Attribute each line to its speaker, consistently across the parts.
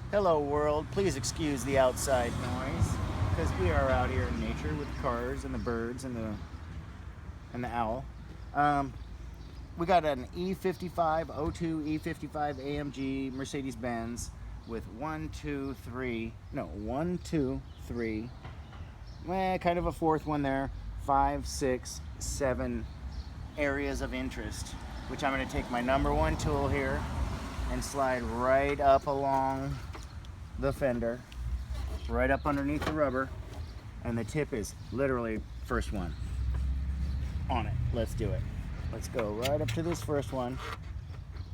Speaker 1: Hello world, please excuse the outside noise because we are out here in nature with the cars and the birds and the owl. Um, we got an E55 02 E55 AMG Mercedes-Benz with one, two, three, kind of a fourth one there, 5, 6, 7 areas of interest, which I'm going to take my number one tool here and slide right up along the fender, right up underneath the rubber, and the tip is literally first one on it. Let's do it. Let's go right up to this first one,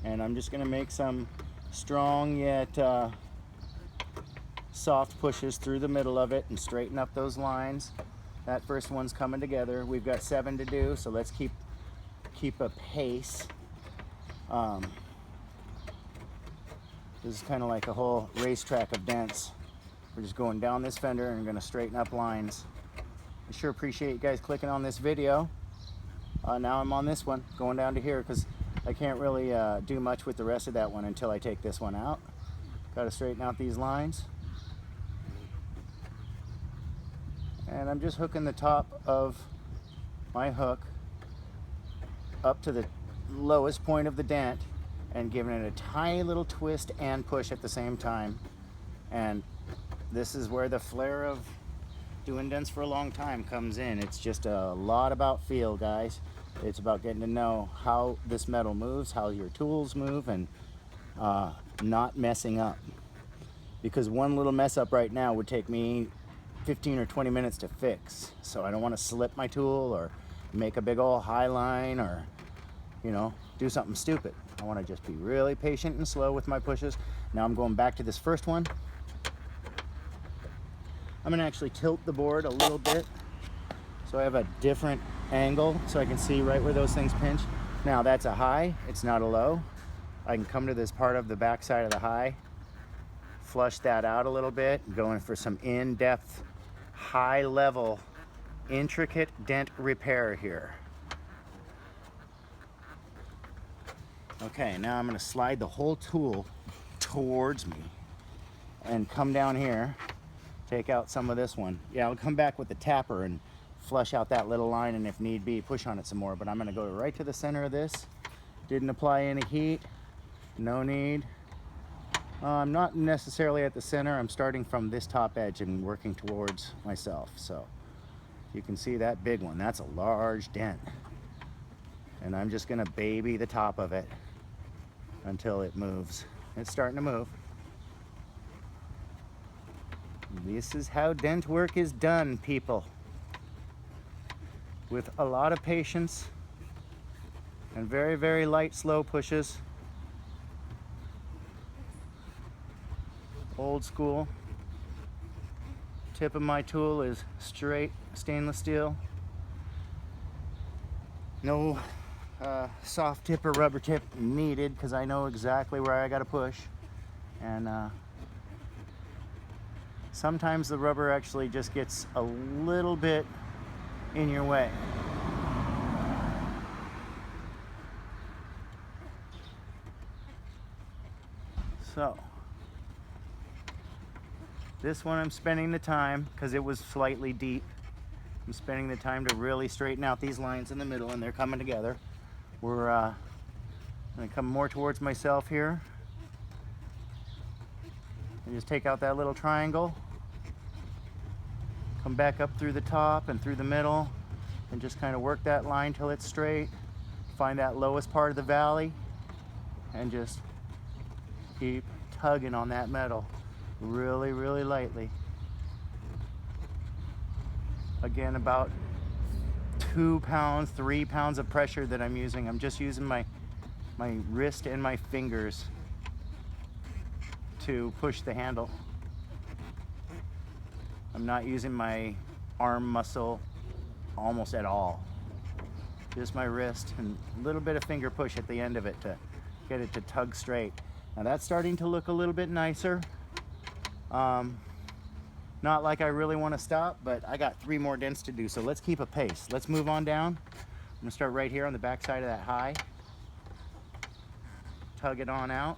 Speaker 1: and I'm just going to make some strong yet soft pushes through the middle of it and straighten up those lines. That first one's coming together. We've got 7 to do, so let's keep a pace. This is kind of like a whole racetrack of dents. We're just going down this fender and going to straighten up lines. I sure appreciate you guys clicking on this video. Now I'm on this one, going down to here because I can't really do much with the rest of that one until I take this one out. Got to straighten out these lines. And I'm just hooking the top of my hook up to the lowest point of the dent and giving it a tiny little twist and push at the same time. And this is where the flair of doing dents for a long time comes in. It's just a lot about feel, guys. It's about getting to know how this metal moves, how your tools move, and not messing up. Because one little mess up right now would take me 15 or 20 minutes to fix. So I don't want to slip my tool or make a big old high line or, do something stupid. I want to just be really patient and slow with my pushes. Now I'm going back to this first one. I'm going to actually tilt the board a little bit so I have a different angle so I can see right where those things pinch. Now that's a high, it's not a low. I can come to this part of the back side of the high, flush that out a little bit, going for some in-depth, high-level, intricate dent repair here. Okay, now I'm going to slide the whole tool towards me and come down here, take out some of this one. Yeah, I'll come back with the tapper and flush out that little line, and if need be, push on it some more. But I'm going to go right to the center of this. Didn't apply any heat. No need. I'm not necessarily at the center. I'm starting from this top edge and working towards myself. So you can see that big one. That's a large dent. And I'm just going to baby the top of it until it moves. It's starting to move. This is how dent work is done, people. With a lot of patience and very, very light, slow pushes. Old school. Tip of my tool is straight stainless steel. No soft tip or rubber tip needed because I know exactly where I got to push. And sometimes the rubber actually just gets a little bit in your way. So this one I'm spending the time, because it was slightly deep, I'm spending the time to really straighten out these lines in the middle, and they're coming together. We're going to come more towards myself here and just take out that little triangle, come back up through the top and through the middle, and just kind of work that line till it's straight. Find that lowest part of the valley and just keep tugging on that metal really, really lightly. Again, about 2 pounds, 3 pounds of pressure that I'm using. I'm just using my wrist and my fingers to push the handle. I'm not using my arm muscle almost at all. Just my wrist and a little bit of finger push at the end of it to get it to tug straight. Now that's starting to look a little bit nicer. Not like I really want to stop, but I got 3 more dents to do, so let's keep a pace. Let's move on down. I'm gonna start right here on the back side of that high. Tug it on out.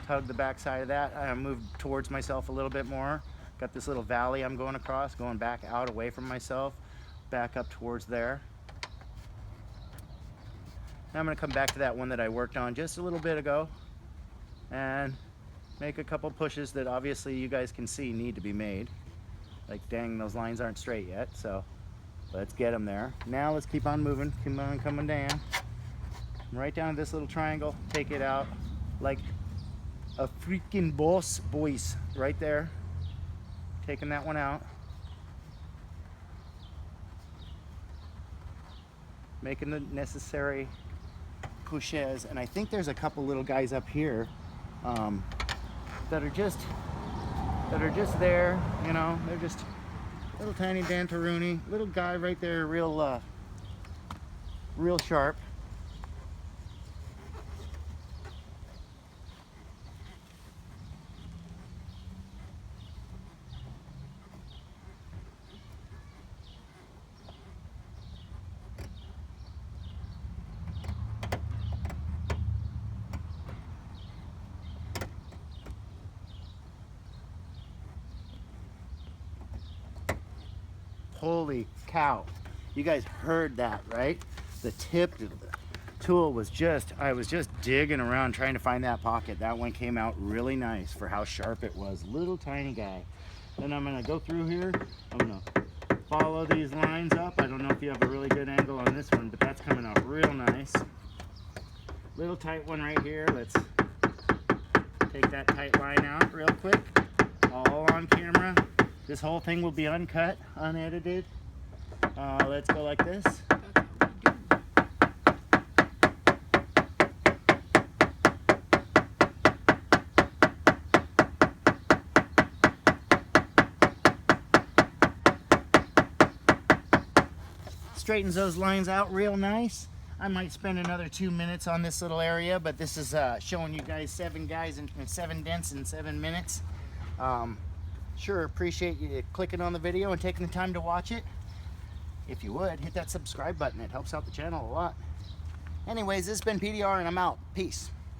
Speaker 1: tug the back side of that. I moved towards myself a little bit more. Got this little valley I'm going across, going back out away from myself, back up towards there. Now I'm going to come back to that one that I worked on just a little bit ago and make a couple pushes that obviously you guys can see need to be made. Like, dang, those lines aren't straight yet, so let's get them there. Now let's keep on moving, keep on coming down. Right down to this little triangle, take it out like a freaking boss, boys. Right there, taking that one out. Making the necessary pushes, and I think there's a couple little guys up here that are just there, you know. They're just little tiny Dantaruni, little guy right there, real sharp. Holy cow. You guys heard that, right? The tip of the tool was I was just digging around trying to find that pocket. That one came out really nice for how sharp it was. Little tiny guy. Then I'm gonna go through here. I'm gonna follow these lines up. I don't know if you have a really good angle on this one, but that's coming out real nice. Little tight one right here. Let's take that tight line out real quick. All on camera. This whole thing will be uncut, unedited. Let's go like this. Straightens those lines out real nice. I might spend another 2 minutes on this little area, but this is showing you guys 7 guys and 7 dents in 7 minutes. Sure appreciate you clicking on the video and taking the time to watch it. If you would, hit that subscribe button. It helps out the channel a lot. Anyways, this has been PDR and I'm out. Peace.